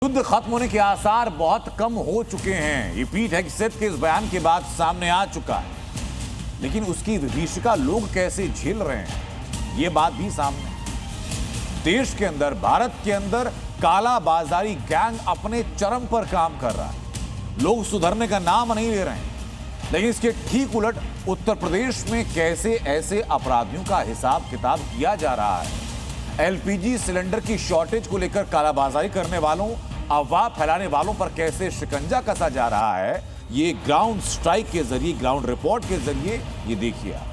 युद्ध खत्म होने के आसार बहुत कम हो चुके हैं। ये पीठ है कि सिद्ध के इस बयान के बाद सामने आ चुका है, लेकिन उसकी विभीषिका लोग कैसे झेल रहे हैं, ये बात भी सामने है। देश के अंदर, भारत के अंदर काला बाजारी गैंग अपने चरम पर काम कर रहा है। लोग सुधरने का नाम नहीं ले रहे हैं, लेकिन इसके ठीक उलट उत्तर प्रदेश में कैसे ऐसे अपराधियों का हिसाब किताब किया जा रहा है। एलपीजी सिलेंडर की शॉर्टेज को लेकर कालाबाजारी करने वालों, अफवाह फैलाने वालों पर कैसे शिकंजा कसा जा रहा है, ये ग्राउंड स्ट्राइक के जरिए, ग्राउंड रिपोर्ट के जरिए ये देखिए आप।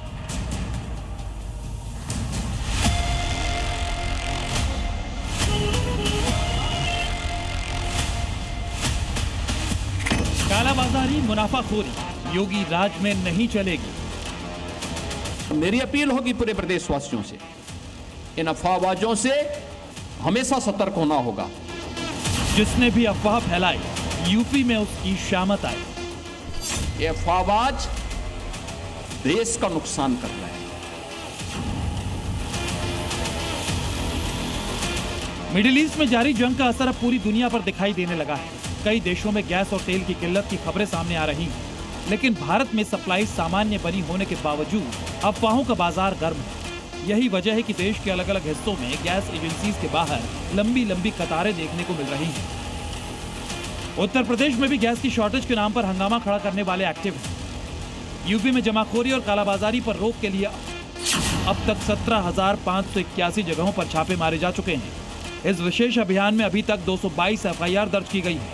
कालाबाजारी, मुनाफाखोरी योगी राज में नहीं चलेगी। मेरी अपील होगी पूरे प्रदेशवासियों से, इन अफवाहबाजों से हमेशा सतर्क होना होगा। जिसने भी अफवाह फैलाई, यूपी में उसकी शामत आई। ये अफवाहबाज देश का नुकसान कर रहे हैं। मिडिल ईस्ट में जारी जंग का असर अब पूरी दुनिया पर दिखाई देने लगा है। कई देशों में गैस और तेल की किल्लत की खबरें सामने आ रही हैं, लेकिन भारत में सप्लाई सामान्य बनी होने के बावजूद अफवाहों का बाजार गर्म है। यही वजह है कि देश के अलग अलग हिस्सों में गैस एजेंसीज के बाहर लंबी लंबी कतारें देखने को मिल रही हैं। उत्तर प्रदेश में भी गैस की शॉर्टेज के नाम पर हंगामा खड़ा करने वाले एक्टिव हैं। यूपी में जमाखोरी और कालाबाजारी पर रोक के लिए अब तक 17,581 जगहों पर छापे मारे जा चुके हैं। इस विशेष अभियान में अभी तक 222 एफआईआर दर्ज की गई है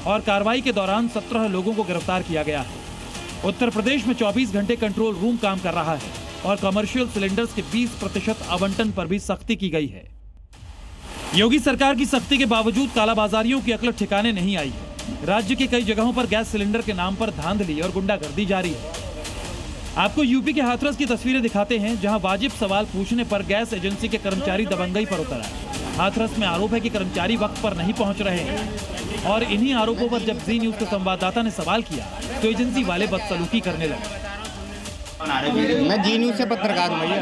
और कार्रवाई के दौरान 17 लोगों को गिरफ्तार किया गया है। उत्तर प्रदेश में 24 घंटे कंट्रोल रूम काम कर रहा है और कमर्शियल सिलेंडर्स के 20% आवंटन पर भी सख्ती की गई है। योगी सरकार की सख्ती के बावजूद कालाबाजारियों की अकल ठिकाने नहीं आई है। राज्य के कई जगहों पर गैस सिलेंडर के नाम पर धांधली और गुंडागर्दी जारी है। आपको यूपी के हाथरस की तस्वीरें दिखाते हैं, जहां वाजिब सवाल पूछने पर गैस एजेंसी के कर्मचारी दबंगई पर उतर आए। हाथरस में आरोप है कि कर्मचारी वक्त पर नहीं पहुंच रहे हैं और इन्हीं आरोपों पर जब जी न्यूज के संवाददाता ने सवाल किया तो एजेंसी वाले बदसलूकी करने लगे। मैं जी न्यूज से पत्रकार हूँ भैया।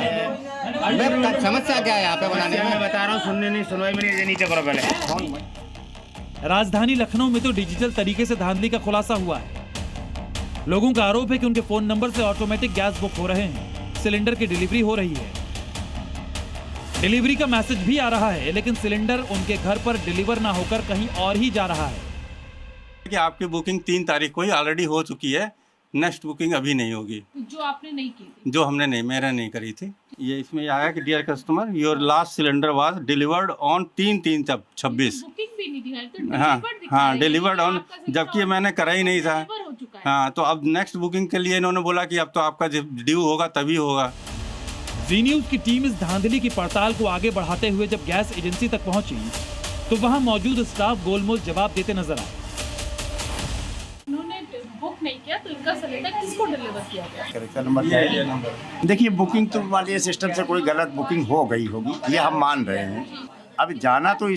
मैं समस्या क्या है यहाँ पे बनाने में? मैं बता रहा हूँ, सुनने नहीं, सुनवाई में नहीं, नीचे करो पहले। राजधानी लखनऊ में तो डिजिटल तरीके से धांधली का खुलासा हुआ है। लोगों का आरोप है कि उनके फोन नंबर से ऑटोमेटिक गैस बुक हो रहे हैं, सिलेंडर की डिलीवरी हो रही है। डिलीवरी का मैसेज भी आ रहा है, लेकिन सिलेंडर उनके घर पर डिलीवर ना होकर कहीं और ही जा रहा है। कि आपकी बुकिंग 3 तारीख को ही ऑलरेडी हो चुकी है, नेक्स्ट बुकिंग अभी नहीं होगी। जो आपने नहीं की थी? जो हमने नहीं, मैंने नहीं करी थी। ये इसमें आया कि dear customer, your last cylinder was delivered on 3/3/26। Booking भी नहीं दिखाई तो हाँ, डिलीवर्ड ऑन, जबकि मैंने करा ही नहीं था। हो चुका है। हाँ, तो अब नेक्स्ट बुकिंग के लिए इन्होंने बोला कि अब तो आपका ड्यू होगा तभी होगा। जी न्यूज की टीम इस धांधली की पड़ताल को आगे बढ़ाते हुए जब गैस एजेंसी तक पहुंची तो वहां मौजूद स्टाफ गोलमोल जवाब देते नजर आए। उन्होंने बुक नहीं किया तो इनका सिलेंडर किसको डिलीवर किया गया? देखिए, बुकिंग तो वाले सिस्टम से कोई गलत बुकिंग हो गई होगी, ये हम मान रहे हैं। अब जाना तो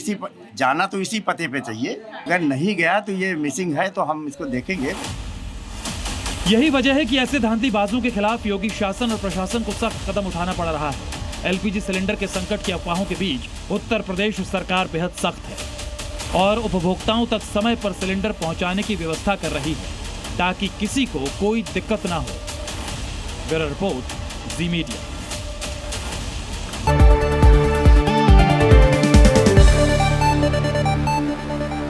इसी पते पे चाहिए। अगर नहीं गया तो ये मिसिंग है, तो हम इसको देखेंगे। यही वजह है कि ऐसे धांधलीबाजों के खिलाफ योगी शासन और प्रशासन को सख्त कदम उठाना पड़ रहा है। एलपीजी सिलेंडर के संकट की अफवाहों के बीच उत्तर प्रदेश सरकार बेहद सख्त है और उपभोक्ताओं तक समय पर सिलेंडर पहुंचाने की व्यवस्था कर रही है ताकि किसी को कोई दिक्कत ना हो। ब्यूरो रिपोर्ट, जी मीडिया।